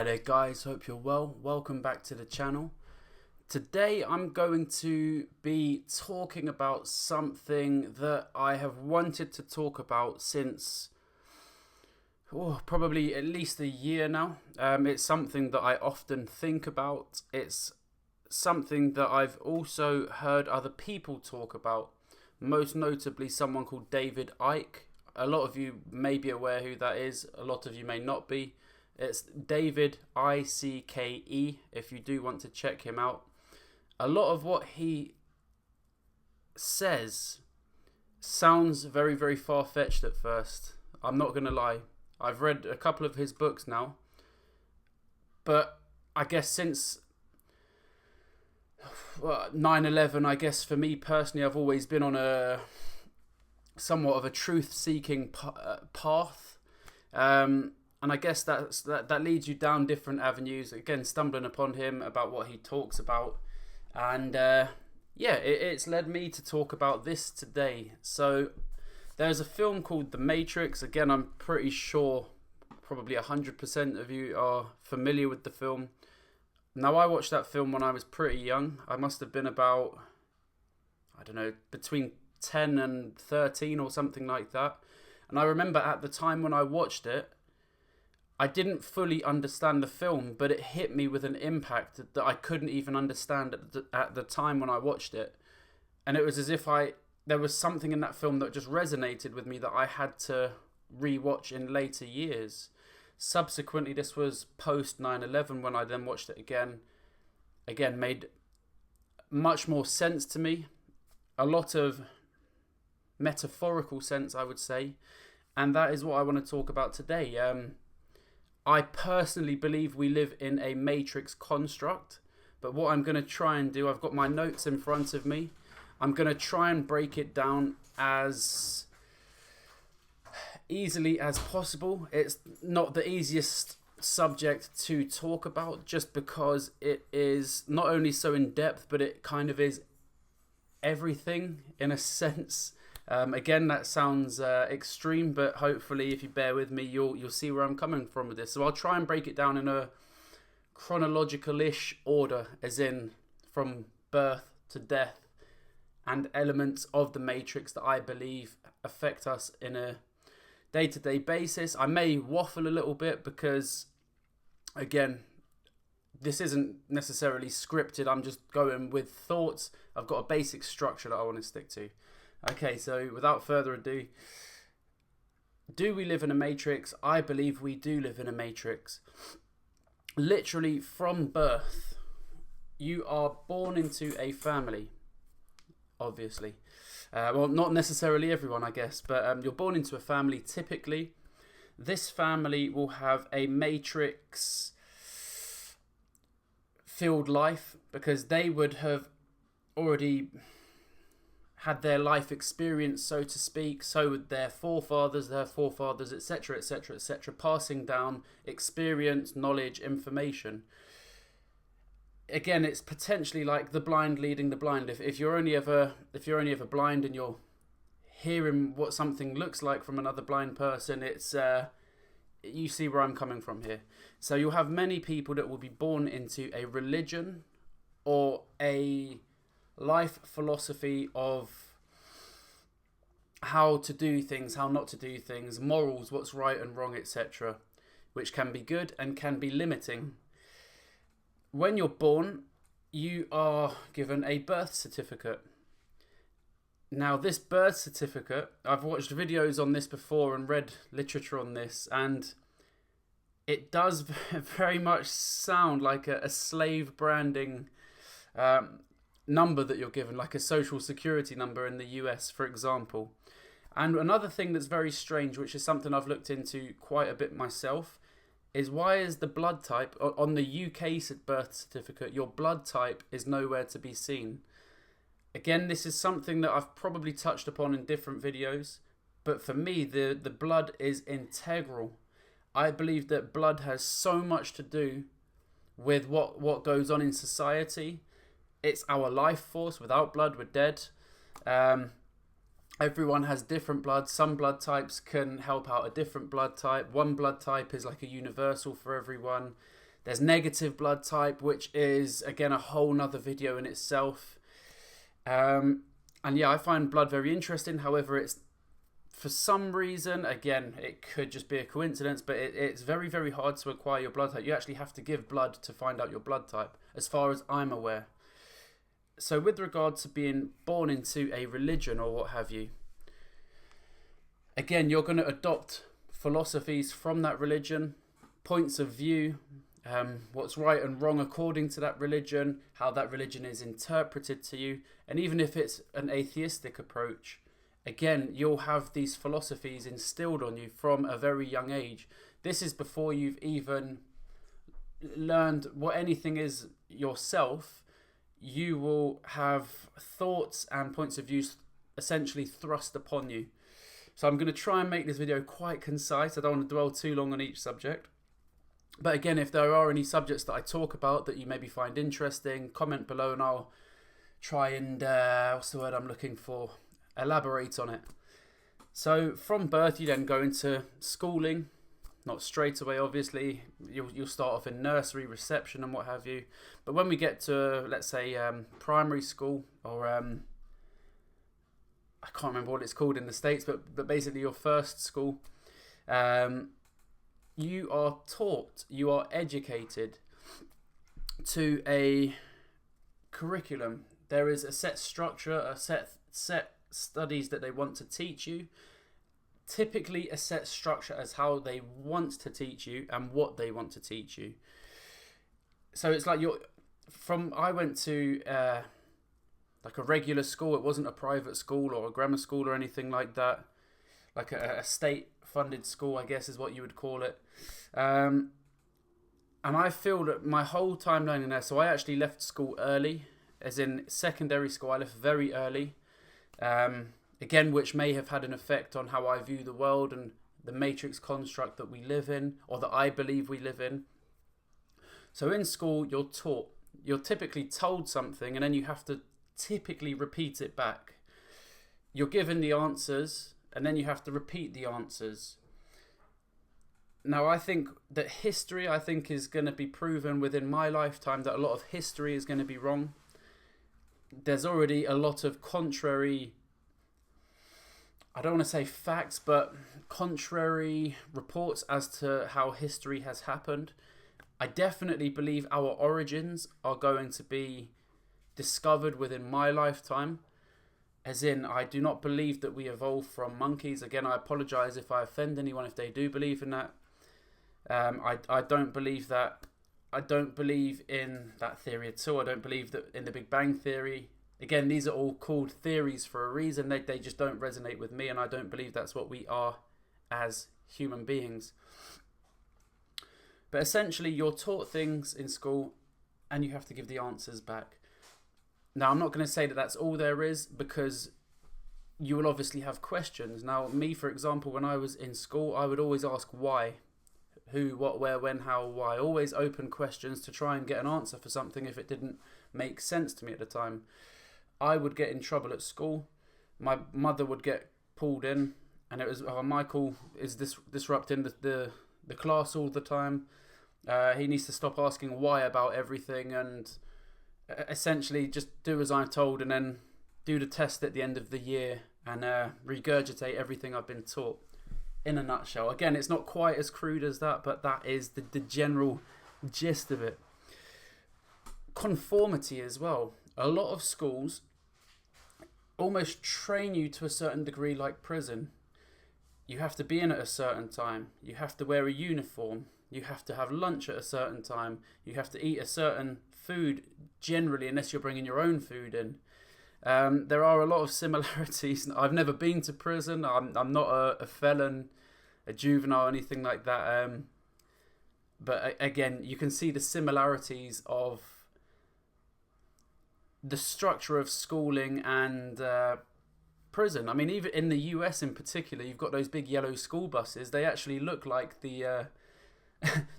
Hi there guys, hope you're well. Welcome back to the channel. Today I'm going to be talking about something that I have wanted to talk about since probably at least a year now. It's something that I often think about. It's something that I've also heard other people talk about, most notably someone called David Icke. A lot of you may be aware who that is, a lot of you may not be. It's David Icke, if you do want to check him out. A lot of what he says sounds very, very far-fetched at first. I'm not going to lie. I've read a couple of his books now. But I guess since 9/11, I guess for me personally, I've always been on a somewhat of a truth-seeking path. And I guess that leads you down different avenues. Again, stumbling upon him about what he talks about. And it's led me to talk about this today. So there's a film called The Matrix. Again, I'm pretty sure probably 100% of you are familiar with the film. Now, I watched that film when I was pretty young. I must have been about, I don't know, between 10 and 13 or something like that. And I remember at the time when I watched it, I didn't fully understand the film, but it hit me with an impact that I couldn't even understand at the time when I watched it. And it was as if there was something in that film that just resonated with me that I had to rewatch in later years. Subsequently, this was post 9/11 when I then watched it again. Again, made much more sense to me. A lot of metaphorical sense, I would say. And that is what I want to talk about today. I personally believe we live in a matrix construct, but what I'm going to try and do, I've got my notes in front of me, I'm going to try and break it down as easily as possible. It's not the easiest subject to talk about just because it is not only so in depth, but it kind of is everything in a sense. Again, that sounds extreme, but hopefully if you bear with me, you'll see where I'm coming from with this. So I'll try and break it down in a chronological-ish order, as in from birth to death, and elements of the Matrix that I believe affect us in a day-to-day basis. I may waffle a little bit because, again, this isn't necessarily scripted. I'm just going with thoughts. I've got a basic structure that I want to stick to. Okay, so without further ado, do we live in a matrix? I believe we do live in a matrix. Literally from birth, you are born into a family, obviously. Well, not necessarily everyone, I guess, but you're born into a family typically. This family will have a matrix-filled life because they would have already had their life experience, so to speak. So would their forefathers, etc., etc., etc., passing down experience, knowledge, information. Again, it's potentially like the blind leading the blind. If you're only ever blind and you're hearing what something looks like from another blind person, it's you see where I'm coming from here. So you'll have many people that will be born into a religion or a life philosophy of how to do things, how not to do things, morals, what's right and wrong, etc., which can be good and can be limiting. When you're born, you are given a birth certificate. Now, this birth certificate, I've watched videos on this before and read literature on this, and it does very much sound like a slave branding number that you're given, like a social security number in the US, for example. And another thing that's very strange, which is something I've looked into quite a bit myself, is why is the blood type on the UK birth certificate, your blood type is nowhere to be seen. Again, this is something that I've probably touched upon in different videos, but for me, the blood is integral. I believe that blood has so much to do with what goes on in society. It's our life force. Without blood, we're dead. Everyone has different blood. Some blood types can help out a different blood type. One blood type is like a universal for everyone. There's negative blood type, which is, again, a whole nother video in itself. And yeah, I find blood very interesting. However, it's, for some reason, again, it could just be a coincidence, but it's very, very hard to acquire your blood type. You actually have to give blood to find out your blood type, as far as I'm aware. So with regard to being born into a religion or what have you, again, you're going to adopt philosophies from that religion, points of view, what's right and wrong according to that religion, how that religion is interpreted to you. And even if it's an atheistic approach, again, you'll have these philosophies instilled on you from a very young age. This is before you've even learned what anything is yourself. You will have thoughts and points of view essentially thrust upon you. So I'm going to try and make this video quite concise. I don't want to dwell too long on each subject. But again, if there are any subjects that I talk about that you maybe find interesting, comment below and I'll try and, what's the word I'm looking for? Elaborate on it. So from birth, you then go into schooling. Not straight away, obviously. You'll start off in nursery, reception and what have you. But when we get to, let's say, primary school, or I can't remember what it's called in the States, but basically your first school, you are taught, you are educated to a curriculum. There is a set structure, a set studies that they want to teach you. Typically a set structure as how they want to teach you and what they want to teach you. So it's like I went to like a regular school. It wasn't a private school or a grammar school or anything like that. Like a state funded school, I guess is what you would call it. And I feel that my whole time learning there, so I actually left school early, as in secondary school, I left very early. Again, which may have had an effect on how I view the world and the matrix construct that we live in, or that I believe we live in. So in school, you're taught, you're typically told something, and then you have to typically repeat it back. You're given the answers, and then you have to repeat the answers. Now, I think that history, is going to be proven within my lifetime that a lot of history is going to be wrong. There's already a lot of contrary, I don't want to say facts, but contrary reports as to how history has happened. I definitely believe our origins are going to be discovered within my lifetime. As in, I do not believe that we evolved from monkeys. Again, I apologize if I offend anyone if they do believe in that. I don't believe that. I don't believe in that theory at all. I don't believe that in the Big Bang Theory. Again, these are all called theories for a reason. They just don't resonate with me, and I don't believe that's what we are as human beings. But essentially, you're taught things in school, and you have to give the answers back. Now, I'm not going to say that that's all there is, because you will obviously have questions. Now, me, for example, when I was in school, I would always ask why. Who, what, where, when, how, why. Always open questions to try and get an answer for something if it didn't make sense to me at the time. I would get in trouble at school. My mother would get pulled in, and it was, Michael is disrupting the class all the time. He needs to stop asking why about everything, and essentially just do as I'm told, and then do the test at the end of the year and regurgitate everything I've been taught. In a nutshell. Again, it's not quite as crude as that, but that is the general gist of it. Conformity as well. A lot of schools almost train you to a certain degree like prison. You have to be in at a certain time. You have to wear a uniform. You have to have lunch at a certain time. You have to eat a certain food, generally, unless you're bringing your own food in. There are a lot of similarities. I've never been to prison. I'm not a felon, a juvenile, anything like that. But again, you can see the similarities of the structure of schooling and prison. I mean, even in the US in particular, you've got those big yellow school buses. They actually look like the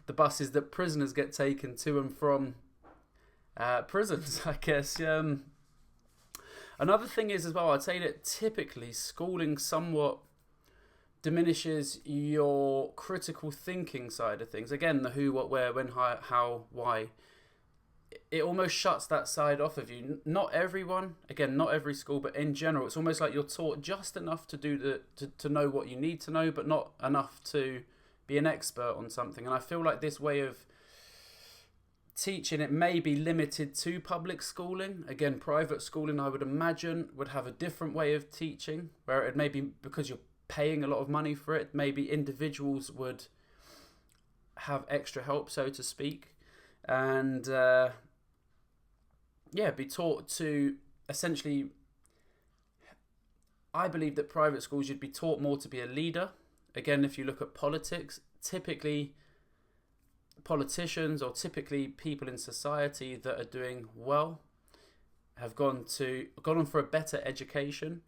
the buses that prisoners get taken to and from prisons, I guess. Another thing is as well, I'd say that typically schooling somewhat diminishes your critical thinking side of things. Again, the who, what, where, when, how, why. It almost shuts that side off of you. Not everyone, again, not every school, but in general, it's almost like you're taught just enough to do to know what you need to know, but not enough to be an expert on something. And I feel like this way of teaching, it may be limited to public schooling. Again, private schooling, I would imagine, would have a different way of teaching, where it may be because you're paying a lot of money for it. Maybe individuals would have extra help, so to speak, and be taught to essentially. I believe that private schools should be taught more to be a leader. Again, if you look at politics, typically politicians or typically people in society that are doing well have gone on for a better education.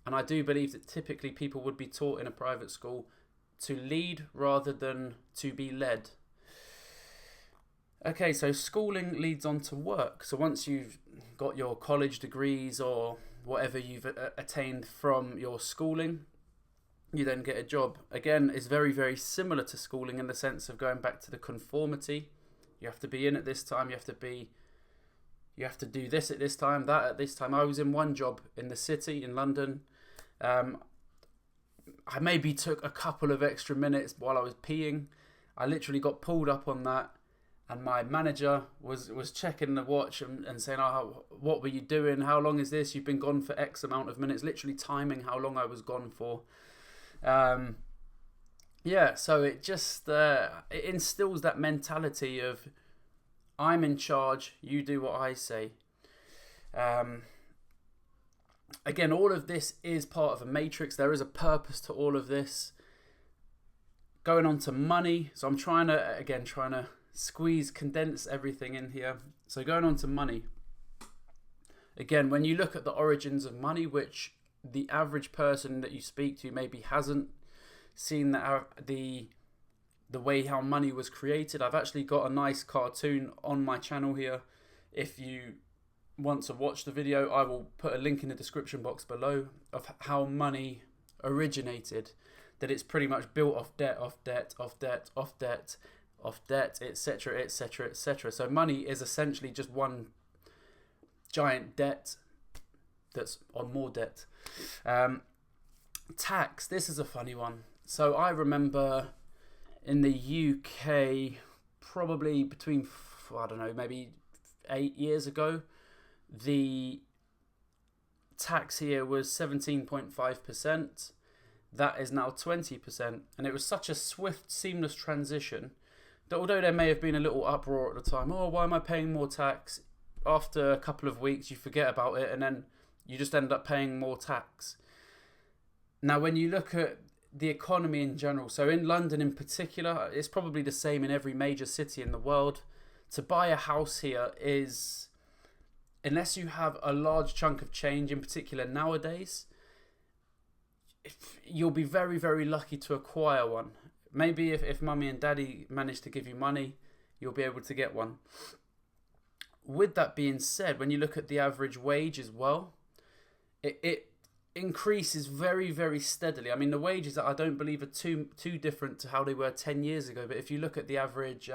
And I do believe that typically people would be taught in a private school to lead rather than to be led. Okay, so schooling leads on to work. So once you've got your college degrees or whatever you've attained from your schooling, you then get a job. Again, it's very, very similar to schooling in the sense of going back to the conformity. You have to be in at this time, you have to do this at this time, that at this time. I was in one job in the city in London. I maybe took a couple of extra minutes while I was peeing. I literally got pulled up on that, and my manager was checking the watch and saying, "Oh, what were you doing? How long is this? You've been gone for X amount of minutes," literally timing how long I was gone for. So it just it instills that mentality of I'm in charge, you do what I say. Again, all of this is part of a matrix. There is a purpose to all of this. Going on to money, so I'm trying to condense everything in here. So going on to money. Again, when you look at the origins of money, which the average person that you speak to maybe hasn't seen the way how money was created. I've actually got a nice cartoon on my channel here. If you want to watch the video, I will put a link in the description box below of how money originated. That it's pretty much built off debt, off debt, off debt, off debt, off debt, etc., etc., etc. So money is essentially just one giant debt that's on more debt. Tax, this is a funny one. So I remember in the UK, probably between, I don't know, maybe 8 years ago, the tax here was 17.5%. That is now 20%. And it was such a swift, seamless transition that although there may have been a little uproar at the time, oh, why am I paying more tax? After a couple of weeks, you forget about it, and then you just end up paying more tax. Now, when you look at the economy in general, so in London in particular, it's probably the same in every major city in the world. To buy a house here is, unless you have a large chunk of change, in particular nowadays, you'll be very, very lucky to acquire one. Maybe if mummy and daddy manage to give you money, you'll be able to get one. With that being said, when you look at the average wage as well, it increases very, very steadily. I mean, the wages, I don't believe, are too different to how they were 10 years ago. But if you look at the average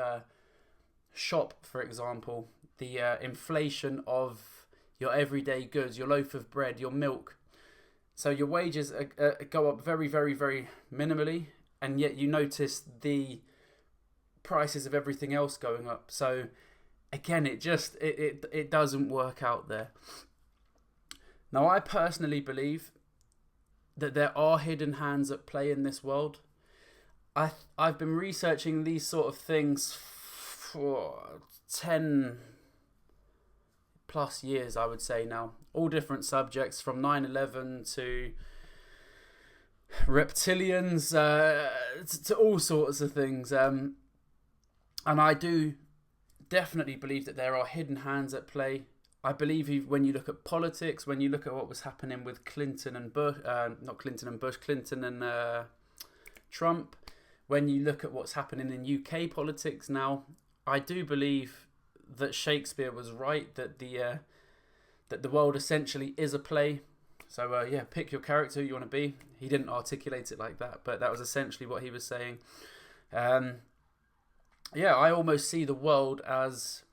shop, for example, the inflation of your everyday goods, your loaf of bread, your milk. So your wages go up very, very, very minimally. And yet you notice the prices of everything else going up. So again, it doesn't work out there. Now, I personally believe that there are hidden hands at play in this world. I've been researching these sort of things for 10 plus years, I would say now. All different subjects, from 9/11 to reptilians, to all sorts of things. And I do definitely believe that there are hidden hands at play. I believe when you look at politics, when you look at what was happening with Clinton and Bush, Clinton and Trump, when you look at what's happening in UK politics now, I do believe that Shakespeare was right, that the world essentially is a play. So yeah, pick your character you want to be. He didn't articulate it like that, but that was essentially what he was saying. Yeah, I almost see the world as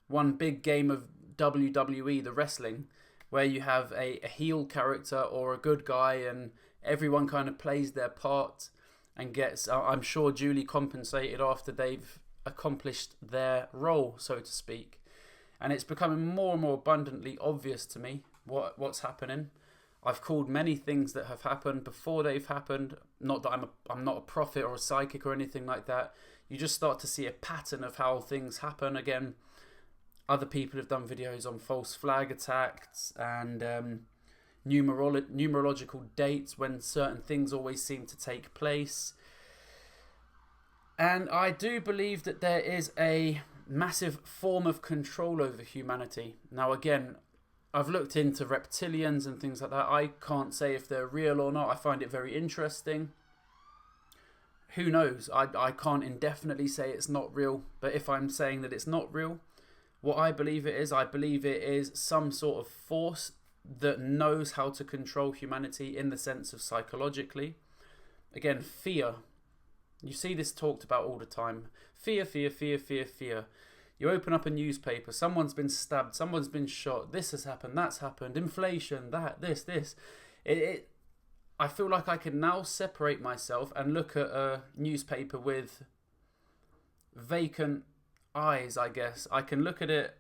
one big game of WWE, the wrestling, where you have a heel character or a good guy, and everyone kind of plays their part and gets, I'm sure, duly compensated after they've accomplished their role, so to speak. And it's becoming more and more abundantly obvious to me what's happening. I've called many things that have happened before they've happened. Not that I'm not a prophet or a psychic or anything like that. You just start to see a pattern of how things happen. Again, other people have done videos on false flag attacks and numerological dates when certain things always seem to take place. And I do believe that there is a massive form of control over humanity. Now, again, I've looked into reptilians and things like that. I can't say if they're real or not. I find it very interesting. Who knows? I can't indefinitely say it's not real. But if I'm saying that it's not real, what I believe it is some sort of force that knows how to control humanity in the sense of psychologically. Again, fear. You see this talked about all the time. Fear, fear, fear, fear, fear. You open up a newspaper, someone's been stabbed, someone's been shot, this has happened, that's happened, inflation, that, this. I feel like I can now separate myself and look at a newspaper with vacant eyes, I guess. I can look at it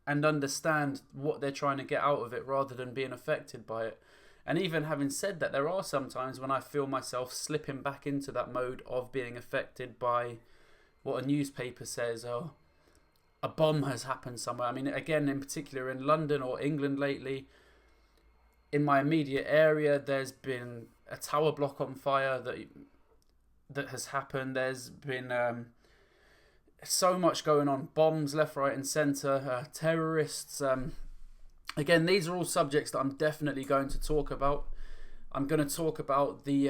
and understand what they're trying to get out of it rather than being affected by it. And even having said that, there are some times when I feel myself slipping back into that mode of being affected by what a newspaper says. Oh, a bomb has happened somewhere. I mean, again, in particular in London or England lately, in my immediate area, there's been a tower block on fire that has happened. There's been so much going on. Bombs left, right and centre. Terrorists. Again, these are all subjects that I'm definitely going to talk about. I'm going to talk about the,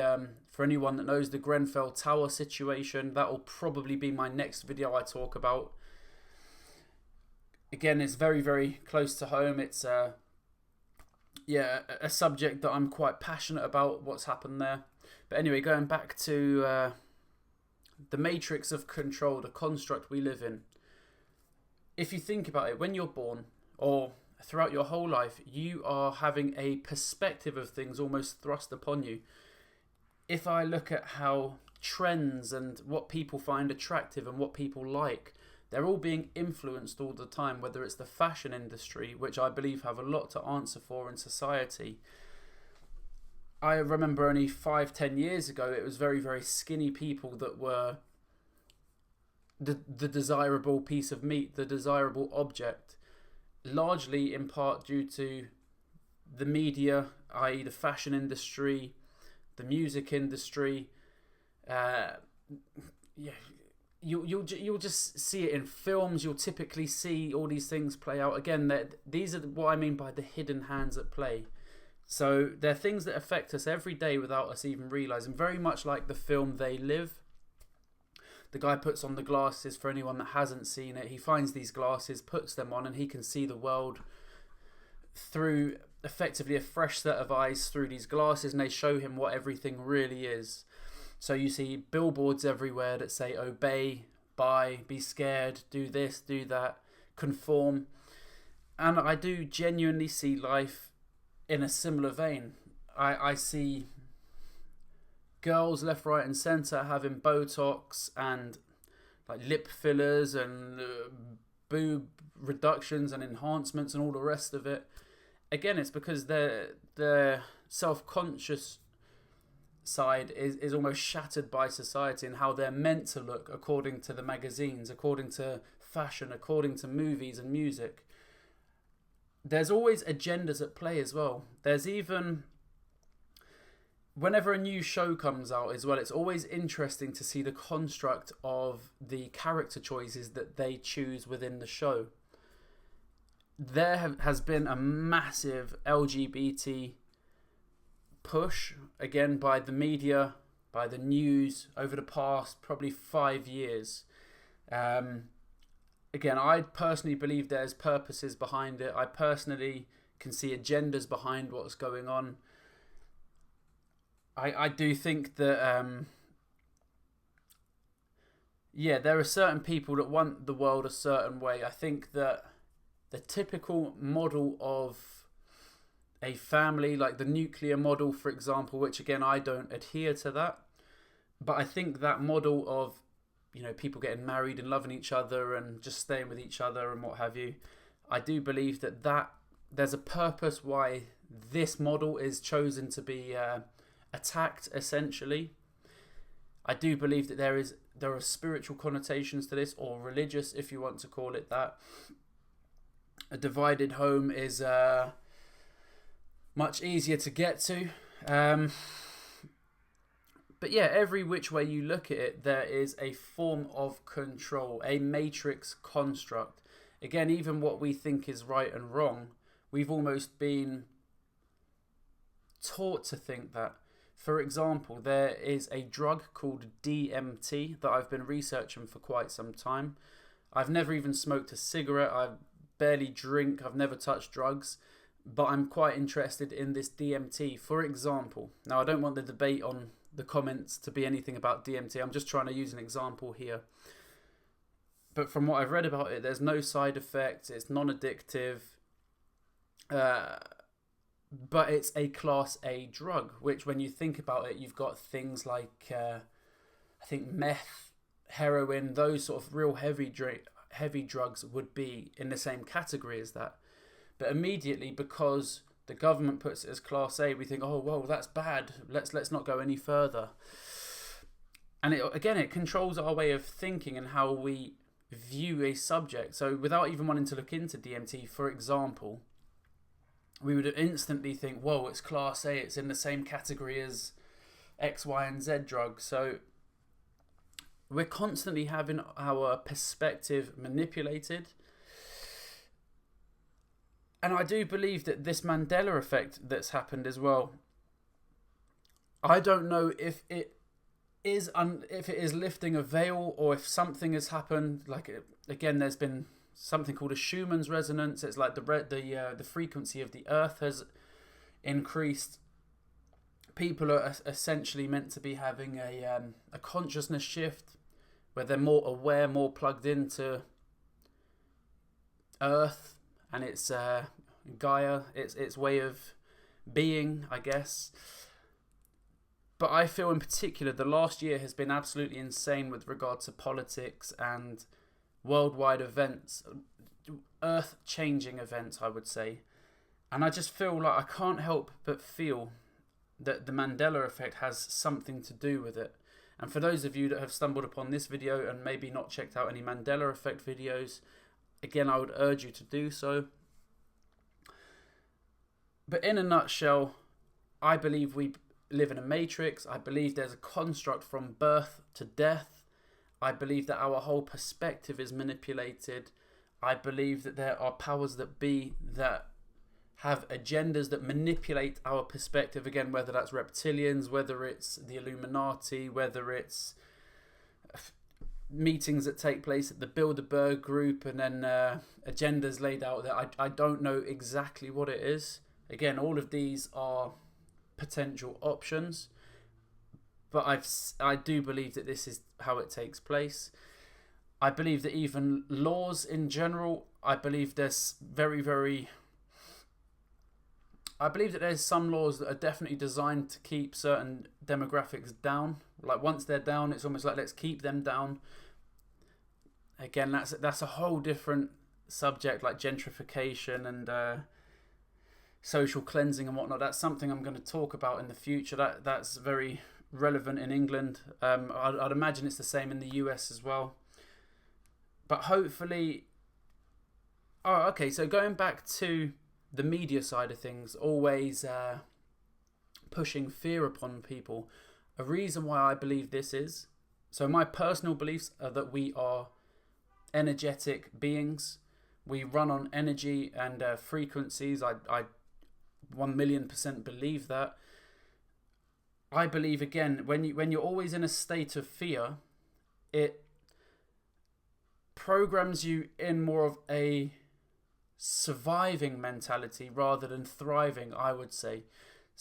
for anyone that knows, the Grenfell Tower situation. That will probably be my next video I talk about. Again, it's very, very close to home. It's a subject that I'm quite passionate about, what's happened there. But anyway, going back to the matrix of control, the construct we live in. If you think about it, when you're born, or throughout your whole life, you are having a perspective of things almost thrust upon you. If I look at how trends and what people find attractive and what people like, they're all being influenced all the time, whether it's the fashion industry, which I believe have a lot to answer for in society. I remember only 5-10 years ago, it was very, very skinny people that were the desirable piece of meat, the desirable object, largely in part due to the media, i.e. the fashion industry, the music industry. You'll just see it in films. You'll typically see all these things play out. Again, these are what I mean by the hidden hands at play. So they're things that affect us every day without us even realising. Very much like the film They Live. The guy puts on the glasses. For anyone that hasn't seen it, he finds these glasses, puts them on, and he can see the world through effectively a fresh set of eyes through these glasses, and they show him what everything really is. So you see billboards everywhere that say obey, buy, be scared, do this, do that, conform. And I do genuinely see life in a similar vein. I see girls left, right and centre having Botox and like lip fillers and boob reductions and enhancements and all the rest of it. Again, it's because their self-conscious side is almost shattered by society and how they're meant to look according to the magazines, according to fashion, according to movies and music. There's always agendas at play as well. There's even, whenever a new show comes out as well, it's always interesting to see the construct of the character choices that they choose within the show. There has been a massive LGBT push, again, by the media, by the news, over the past probably 5 years. Again, I personally believe there's purposes behind it. I personally can see agendas behind what's going on. I do think that yeah, there are certain people that want the world a certain way. I think that the typical model of a family, like the nuclear model, for example, which again I don't adhere to that, but I think that model of, you know, people getting married and loving each other and just staying with each other and what have you, I do believe that there's a purpose why this model is chosen to be attacked. Essentially, I do believe that there are spiritual connotations to this, or religious, if you want to call it that. A divided home is much easier to get to. But yeah, every which way you look at it, there is a form of control, a matrix construct. Again, even what we think is right and wrong, we've almost been taught to think that. For example, there is a drug called DMT that I've been researching for quite some time. I've never even smoked a cigarette. I barely drink. I've never touched drugs. But I'm quite interested in this DMT. For example, now I don't want the debate on the comments to be anything about DMT. I'm just trying to use an example here. But from what I've read about it, there's no side effects. It's non-addictive. But it's a Class A drug, which when you think about it, you've got things like, I think meth, heroin, those sort of real heavy drugs would be in the same category as that. But immediately, because the government puts it as Class A, we think, oh, well, that's bad. Let's not go any further. And it controls our way of thinking and how we view a subject. So without even wanting to look into DMT, for example, we would instantly think, whoa, it's Class A. It's in the same category as X, Y, and Z drugs. So we're constantly having our perspective manipulated. And I do believe that this Mandela effect that's happened as well, I don't know if it is lifting a veil, or if something has happened. Like, again, there's been something called a Schumann's resonance. It's like the frequency of the Earth has increased. People are essentially meant to be having a consciousness shift where they're more aware, more plugged into Earth and its Gaia, its way of being, I guess. But I feel in particular the last year has been absolutely insane with regard to politics and worldwide events, earth-changing events, I would say. And I just feel like I can't help but feel that the Mandela effect has something to do with it. And for those of you that have stumbled upon this video and maybe not checked out any Mandela effect videos, again, I would urge you to do so. But in a nutshell, I believe we live in a matrix. I believe there's a construct from birth to death. I believe that our whole perspective is manipulated. I believe that there are powers that be that have agendas that manipulate our perspective. Again, whether that's reptilians, whether it's the Illuminati, whether it's meetings that take place at the Bilderberg group, and then agendas laid out there. I don't know exactly what it is. Again, all of these are potential options, but I do believe that this is how it takes place. I believe that even laws in general, I believe there's I believe that there's some laws that are definitely designed to keep certain demographics down. Like once they're down, it's almost like let's keep them down. Again, that's a whole different subject, like gentrification and social cleansing and whatnot. That's something I'm going to talk about in the future. That's very relevant in England. I'd imagine it's the same in the US as well. But hopefully, okay. So going back to the media side of things, always pushing fear upon people. A reason why I believe this is, so my personal beliefs are that we are energetic beings. We run on energy and frequencies. I 1,000,000% believe that. I believe, again, when you're always in a state of fear, it programs you in more of a surviving mentality rather than thriving, I would say.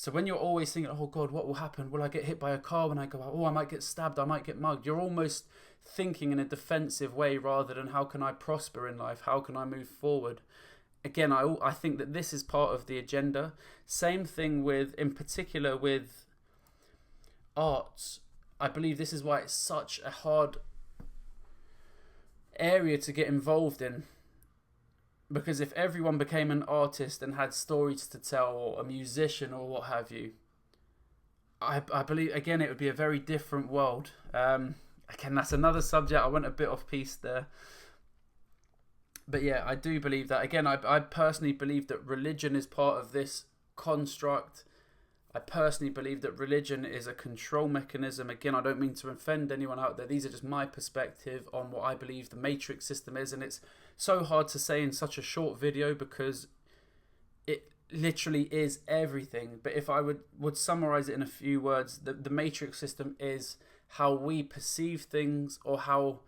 So when you're always thinking, oh God, what will happen? Will I get hit by a car when I go out? Oh, I might get stabbed. I might get mugged. You're almost thinking in a defensive way rather than how can I prosper in life? How can I move forward? Again, I think that this is part of the agenda. Same thing with, in particular with arts. I believe this is why it's such a hard area to get involved in. Because if everyone became an artist and had stories to tell, or a musician or what have you, I believe, again, it would be a very different world. Again, that's another subject. I went a bit off piece there. But yeah, I do believe that. Again, I personally believe that religion is part of this construct. I personally believe that religion is a control mechanism. Again, I don't mean to offend anyone out there. These are just my perspective on what I believe the matrix system is. And it's so hard to say in such a short video because it literally is everything. But if I would summarize it in a few words, the matrix system is how we perceive things, or how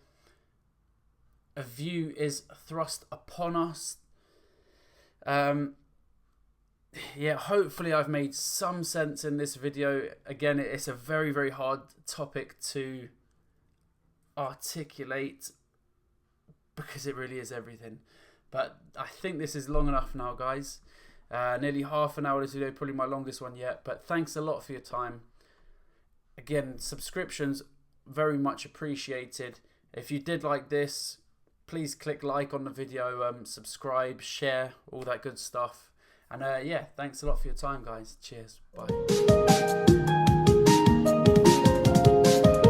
a view is thrust upon us. Yeah, hopefully I've made some sense in this video. Again, it's a very, very hard topic to articulate because it really is everything. But I think this is long enough now, guys. Nearly half an hour this video, probably my longest one yet. But thanks a lot for your time. Again, subscriptions, very much appreciated. If you did like this, please click like on the video, subscribe, share, all that good stuff. And yeah, thanks a lot for your time, guys. Cheers. Bye.